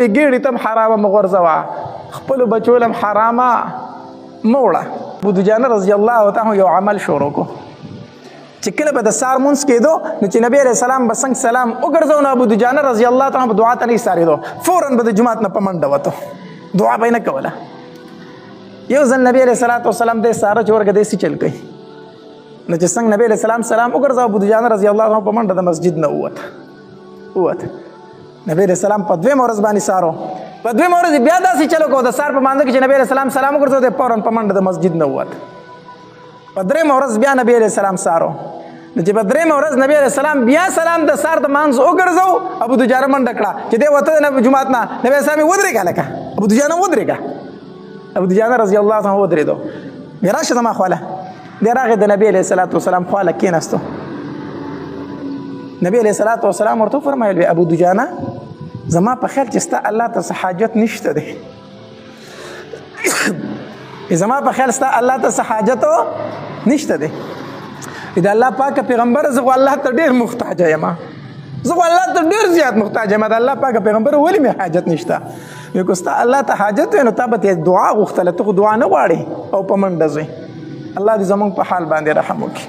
خپلې ګېډې ته هم حرامه مه غورځوه، خپلو بچو له هم حرامه مه وړه. ابو دجانه رضی الله تعالی یو عمل شروع کو چې کله به د سهار مونځ کېدو نو چې نبی علیه السلام به څنګه سلام وګرځو نو ابو دجانه رضی الله تعالی به دعا ته نه ایستارېدو، فوراً به د جومات نه په منډه وته، دعا به یې نه کوله. یو ځل نبی علیه الصلاة والسلام دی ساره چې ورګه داسې چل کوي نو چې څنګه نبی علیه السلام سلام وګرځاو ابو دجانه رضی الله تعالی په منډه د مسجد نه ووته. نبی علیه السلام په دویمه ورځ باندې سارو، په دویمه ورځ بیا داسې چلو کو د سهار په مانځه کې چې نبی علیه السلام سلام وګرځاو دی فوراً په منډه د مسجد نه ووته. په درېیمه ورځ بیا نبی علیه السلام سارو نو چې په درېیمه ورځ نبی علیه السلام بیا سلام د سهار د مانځ وګرځاو، ابو دجانه منډه کړه چې دی وته د جومات نه، نبی علیه السلام یې ودرېږه لکه ابو دجانه ودرېږه. ابو دجانه رضی الله عنه ودرېدو، بیا راشه زما خواله، دی راغی د نبی علیه الصلاة والسلام خواله کېناستو. نبی علیه الصلاة والسلام ورته وفرمایل ابو دجانه زما په خیال چې ستا الله ته څه حاجت نشته دی، زما په خیال ستا الله ته څه حاجت نشته دی. د الله پاک پیغمبر زه خو الله ته ډېر محتاج یم، زه خو الله ته ډېر زیات محتاج یم، د الله پاک پیغمبر ولې مې حاجت نشته؟ وایي که ستا الله ته حاجت وی نو تا به ترې دعا غوښتله، ته خو دعا نه غواړې او په منډه ځئ. الله دې زموږ په حال باندې رحم وکړي.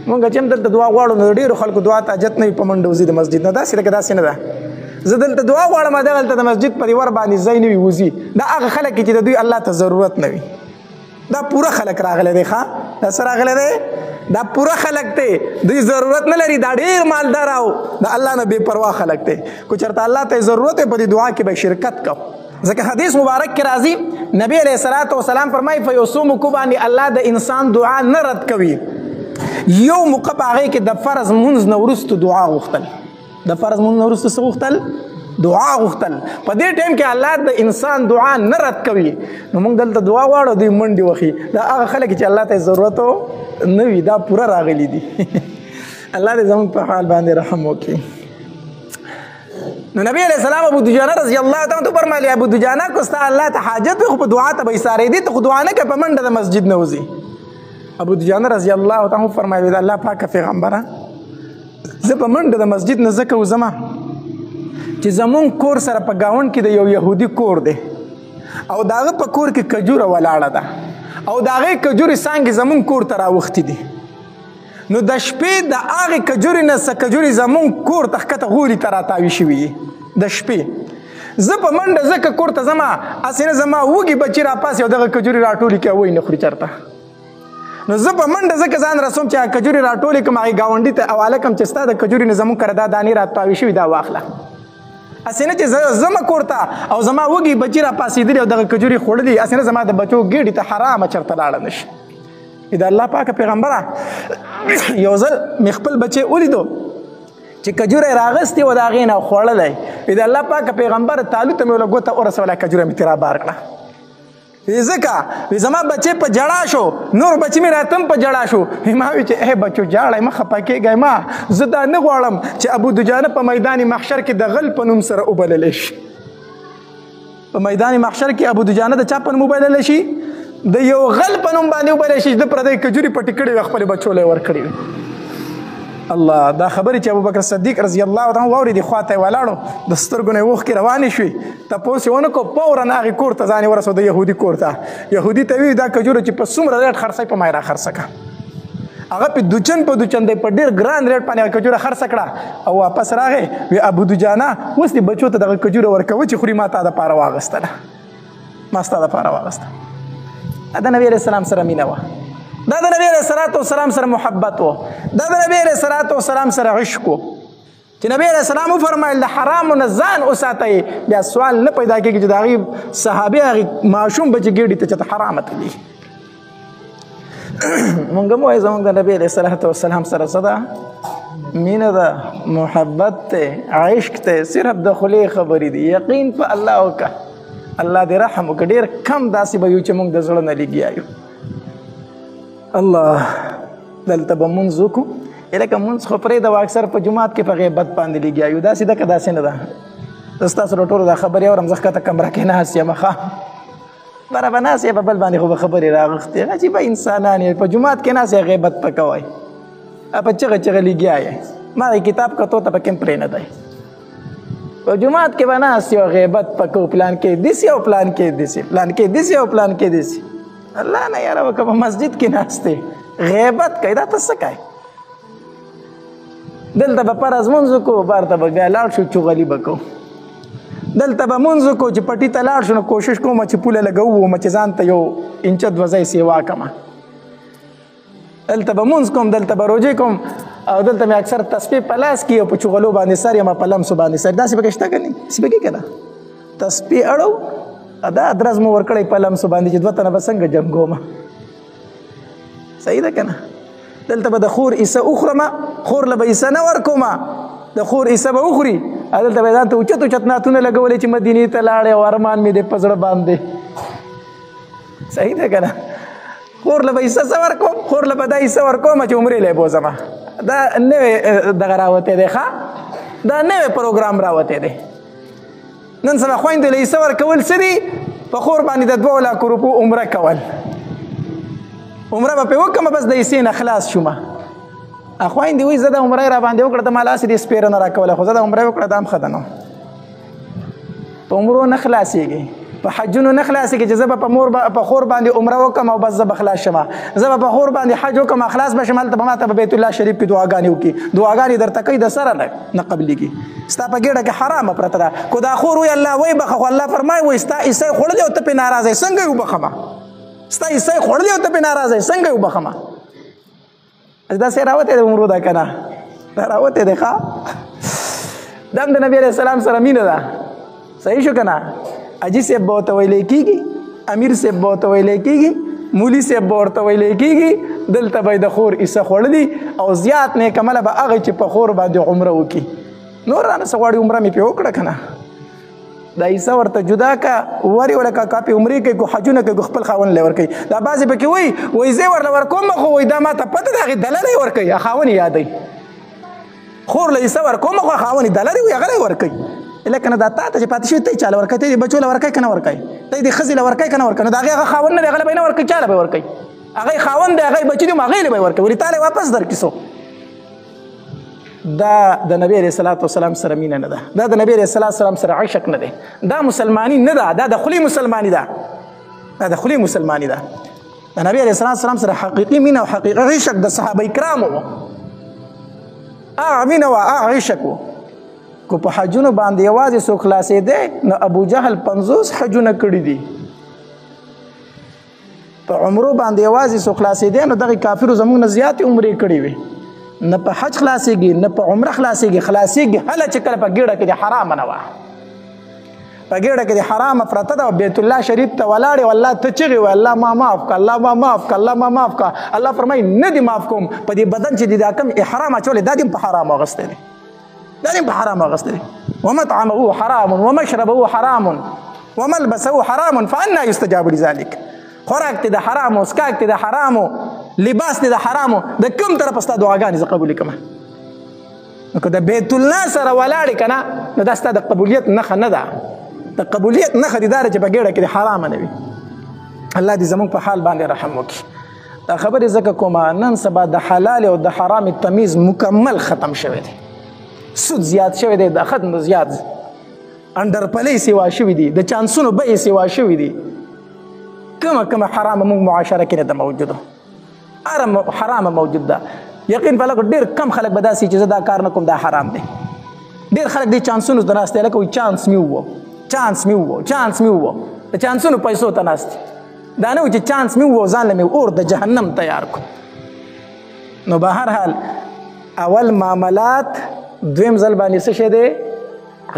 مونږ چې هم دلته دعا غواړو نو ډېرو خلکو دعا ته حاجت نه وي، په منډه وځي د مسجد نه، داسې لکه داسې نه ده. زه دلته دعا غواړم دغلته د مسجد په دیوار باندې ځای نه وي وځي، دا هغه خلک چې د دوی الله ته ضرورت نه وي. دا پوره خلک راغلی دی، ښه دا څه راغلی دی؟ دا پوره خلک دی، دوی ضرورت نه لري، دا ډېر مالدار او د الله نه بې پروا خلک دی. که چېرته الله ته ضرورت وي په دې دعا کې به شرکت کو. ځکه حدیث مبارک کې راځي نبی علیه الصلاة والسلام فرمایي په یو څو موقعو باندې الله د انسان دعا نه رد کوي. یو موقع په هغې کې د فرض مونځ نه وروسته دعا غوښتل، د فرض مونځ نه وروسته څه غوښتل؟ دعا غوښتل. په دې ټایم کې الله د انسان دعا نه رد کوي. نو موږ دلته دعا غواړو دوی منډې وښي، دا هغه خلک چې الله ته ضرورت نه وي دا پوره راغلي دي. الله دې زموږ په حال باندې رحم وکړي. نو نبی علیہ السلام ابو دجانه رضی الله تعالی عنہ فرمایلی ابو دجانه کو ستا الله ته حاجت وي خو په دعا ته به ایسارېدې، ته خو دعا نه کوې، په منډه د مسجد نه وځي. ابو دجانه رضی الله تعالی عنہ فرمایلی د الله پاکه پیغمبره زه په منډه د مسجد نه ځکه وځمه چې زمونږ کور سره په ګاونډ کې د یو یهودي کور دی او د هغه په کور کې کجوره ولاړه ده او د هغې کجورې څانګې زمونږ کور ته راوښتې دي. نو د شپې د هغې کجورې نه څه کجورې زمونږ کور ته ښکته غوري ته راتاوي شوي دي د شپې. زه په منډه ځکه کور ته ځمه، هسې نه زما وږي بچي راپاسي او دغه کجورې راټولې کړي او وایي نه خوري چېرته. نو زه په منډه ځکه ځان رسوم چې هغه کجورې راټولې کړم، هغې ګاونډي ته حواله کړم چې ستا د کجورې نه زمونږ کره دا دانې راتاوي شوي دا واخله. هسې نه چې زه ځمه کور ته او زما وږي بچي راپاسېدلي او دغه کجورې خوړلي، هسې نه زما د بچو ګېډې ته حرامه چېرته لاړه نه شي. د الله پاکه پیغمبره یو ځل مې خپل بچی ولیدو چې کجوره یې راغستې وه د هغې نه خوړلی، د الله پاکه پیغمبر تالو ته مې وله ګوته ورسوله، کجوره مې ترې رابار کړه. ځکه زما بچی په جړا شو، نور بچي مې راته هم په جړا شو. ما وی چې ای بچو جاړئ مه خفه کېږئ، ما زه دا نه غواړم چې ابو دجانه په میدان محشر کې د غل په نوم سره وبللی شي. په میدان محشر کې ابو دجانه د چا په نوم وبللی شي؟ د یو غل په نوم باندې وبلی شي، د پردۍ کجورې پټې کړې وي خپلې بچو له یې ورکړې وي. الله دا خبرې چې ابوبکر صدیق رضی الله عنه واورېدې خواته یې ولاړو، د سترګو نه یې اوښکې روانې شوې، تپوس یې ونه کړو، فوراً هغې کور ته ځان یې ورسو، د یهودي کور ته. یهودي ته ویي دا کجوره چې په څومره ریټ خرڅوي په ما یې راخرڅه کړه. هغه په دوچن په دوچن دی په ډېر ګران ریټ باندې هغه کجوره خرڅه کړه او واپس راغی. وی ابو دجانه اوس دې بچو ته دغه کجوره ورکوه چې خوري، ما تا دپاره واغېستله، ما ستا دپاره واغېسته. دا د نبي علیه السلام سره مینه وه، دا د نبی علیه الصلاة والسلام سره محبت و، دا د نبی علیه الصلاة والسلام سره عشق و چې نبی علیه السلام وفرمایل د حرامو نه ځان وساتئ. بیا سوال نه پیدا کېږي چې د هغې صحابي هغې ماشوم بچې ګېډې ته چېرته حرامه تلي. مونږ هم وایو زمونږ د نبی علیه الصلاة والسلام سره څه ده؟ مینه ده، محبت دی، عشق دی، صرف د خولې خبرې دي. یقین په الله وکړه، الله دې رحم وکړه. ډېر کم داسې به یو چې مونږ د زړه نه لګیا یو. الله دلته به مونځ وکړو، لکه مونځ خو پرېږده، اکثر په جومات کې په غیبت باندې لګیا یو. داسې ده که داسې نه ده؟ زه ستاسو له ټولو دا خبرې اورم، زه ښکته کمره کې ناست یم، ښه بره به ناست یې، په بل باندې خو به خبرې راغښتې. عجیبه انسانان یې، په جومات کې ناست یې غیبت په کوئ، په چغه چغه لګیا یې. ما د کتاب کتو ته پکې هم پرېنه دی. په جماعت کې به ناست یو غیبت پکو پلان کې داسې او پلان کې داسې پلان کې داسې او پلان کې داسې الله نه یاره که په مسجد کې ناست دی غیبت کوي دا ته څه کوي دلته به فرض مونځ وکړو بار ته به بیا لاړ شو چغلي به کوو دلته به مونځ وکړو چې پټي ته لاړ شو نو کوشش کوم چې پوله لګوم چې ځان ته یو انچه دوه ځای سیوا کړم دلته به مونځ کوم دلته به روژې کوم او دلته مې اکثر تسبیح په لاس کې او په چغلو باندې سر یم په لمسو باندې سر داسې پکې شته که نه داسې پکې که نه تسبیح اړو دا ادرس مو ورکړی په لمسو باندې چې دوه تنه به څنګه جنګوم صحیح ده که نه دلته به د خور عیسه وخورم خور له به عیسه نه ورکوم د خور عیسه به وخوري دلته به ځان ته اوچت اوچت نعتونه لګولې چې مدینې ته لاړې او ارمان مې دی په زړه باندې صحیح ده که نه خور له به عیسه څه ورکوم خور له به دا عیسه ورکوم چې عمرې لی بوځم دا نوی دغه راوتی دی ښه دا نوی پروګرام راوتی دی نن سبا خویندو له عیسه ورکول څه دي په خور باندې د 2 لکو روپو عمره کول عمره به پرې وکړم بس د عیسې نه خلاص شومه خویندې وایي زه د عمره را باندې وکړه ته ما لاس دې سپېره نه راکوله خو زه د عمره وکړه دا هم ښه ده نو په عمرو نه خلاصېږي په حجونو نه خلاصېږي چې زه به په خور باندې عمره وکړم او بس زه به خلاص شم زه به په خور باندې حج وکړم خلاص به شم هلته به ما ته په بیت الله شریف کې دعاګانې وکړي دعاګانې درته کوي د سره نه قبلېږي ستا په ګېډه کې حرامه پرته ده خو دا خور وایي الله وایي بخه خو الله فرمایي وایي ستا عیسی خوړلی او ته پرې ناراضه یې څنګه یې وبخمه ستا عیسی خوړلی او ته پرې ناراضه یې څنګه یې وبخمه داسې راوتی دی عمرو ده که نه دا راوتی دی ښه دا هم د نبي علیه السلام سره مینه ده صحیح شو که نه حاجي صاحب به ورته ویلی کېږي امیر صاحب به ورته ویلی کېږي مولي صاحب به ورته ویلی کېږي دلته به یې د خور عیسه خوړلي او زیات نیکمله به هغه چې په خور باندې عمره وکړي نور رانه څه غواړي عمره مې پرې وکړه که نه دا عیسه ورته جدا که ورې ورکه کاپې عمرې کوي کو حجونه کوي کو خپل خاوند لی ورکوي دا بعضې پکې وایي زه ورله ورکوم خو وایي دا ما ته پته د هغې دله یې ورکوي خاوند یې یادوي خور له عیسه ورکوم خو خاوند یې دله دی وایي هغه لی ورکوي لکه نه دا تا ته چې پاتې شوي ته یې چاله ورکوي ته یې بچو له ورکوي که نه ورکوي ته یې د ښځې له ورکوي که نه ورکوي نو د هغې هغه خاوند نه دی هغه له به یې نه ورکوي چا له به یې ورکوي هغه خاوند دی هغه بچي دي هغې له به یې ورکوي ولې تا له واپس درکړي څو دا د نبی علیه السلام سره مینه نه ده دا د نبی علیه السلام سره عشق نه دی دا مسلمانی نه ده دا د خولي مسلمانی ده دا د خولي مسلمانی ده د نبی علیه السلام سره حقیقي مینه او حقیقي عشق د صحابه کرامو و مینه و عشق و کو په حجونو باندې یوازې څوک خلاصېدی نو ابو جهل 50 حجونه کړي دي په عمرو باندې یوازې څوک خلاصېدی نو دغې کافرو زموږ نه زیاتې عمرې کړي وي نه په حج خلاصېږي نه په عمره خلاصېږي هله چې کله په ګېډه کې د حرامه نه وه په ګېډه کې د حرامه پرته ده بیت الله شریف ته ولاړې والله ته چغې وایي الله ما معاف که الله ما معاف که الله ما معاف که الله فرمایي نه دې معاف کوم په دې بدن چې دې دا کوم احرام اچولی دا دې په حرام اغوستی دی دا دې په حرام اغوستی دی ومطعمه حرام ومشربه حرام وملبسه حرام فانا یستجاب لذلک خوراک دې د حرامو اسکاک دې د حرامو لباس دې د حرامو د کوم طرف ستا دعاګانې زه قبولې کړم نو که د بیت الله سره ولاړې که نه نو دا ستا د قبولیت نښه نه ده د قبولیت نښه دې دا ده چې په ګېډه کې د حرامه نه وي الله دې زموږ په حال باندې رحم وکړي دا خبرې ځکه کومه نن سبا د حلال او د حرام تمیز مکمل ختم شوی دی سود زیات شوی دی د ختم زیات انډرپلۍ سیوا شوي دي د چانسونو بیې سیوا شوي دي کومه حرامه موږ معاشره کې نه ده موجوده حرامه موجود ده یقین په لکه ډېر کم خلک به داسې چې زه دا کار نه کوم دا حرام دی ډېر خلک دې چانسونو ته ناست دی لکه وایي چانس مې ووه د چانسونو پیسو ته ناست دی دا نه وایي چې چانس مې ووه ځان له مې اور د جهنم تیار کړو نو به هر حال اول معاملات دویم ځل باندې څه شی دی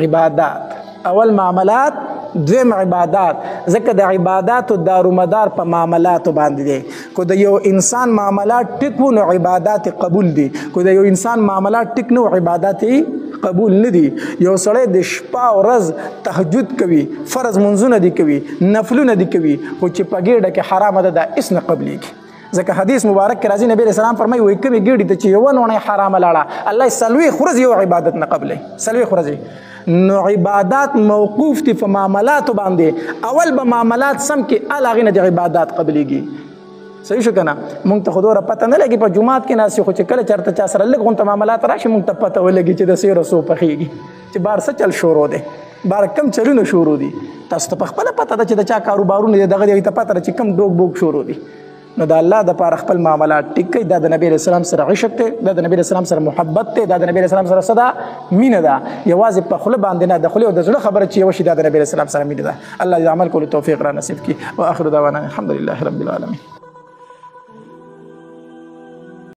عبادات اول معاملات دویم عبادات ځکه د عباداتو دارومدار په معاملاتو باندې دی کو د یو انسان معاملات ټیک وو نو عبادات قبول دي کو د یو انسان معاملات ټیک نو عبادات قبول نه دي یو سړی د شپه او ورځ تهجد کوي فرض منځونه دي کوي نفلونه دي کوي خو چې په ګېډه کې حرامه ده دا هېڅ نه قبلېږي ځکه حدیث مبارک کې راځي نبی علیه السلام فرمایي وایي کومې ګېډې ته چې یوه نوڼۍ حرامه لاړه الله یې څلوېښت ورځې یو عبادت نه قبلوي څلوېښت ورځې نو عبادات موقوف دي په معاملاتو باندې اول به معاملات سم کې هغې نه د عبادات قبلېږي صحیح شو که نه مونږ ته خو دومره پته نه لګي په جومات کې ناست خو چې کله چېرته چا سره لږ غونته معاملات راشي مونږ ته پته ولګي چې د سیرو څو پخېږي چې بار څه چل شروع دی بار کم چلونه شروع دي تاسو ته په خپله پته ده چې د چا کاروبارونه دي دغه دې ته پته ده چې کم ډوک بوک شروع دي نو د الله د پاره خپل معاملات ټیک کړئ دا د نبی علیه السلام سره عشق دی دا د نبی علیه السلام سره محبت دی دا د نبی علیه السلام سره څه ده مینه ده یوازې په خوله باندې نه د خولې او د زړه خبره چې یوه شي دا د نبی علیه السلام سره مینه ده الله دې عمل کولو توفیق را نصیب کړي واخر دعوانا الحمد لله رب العالمین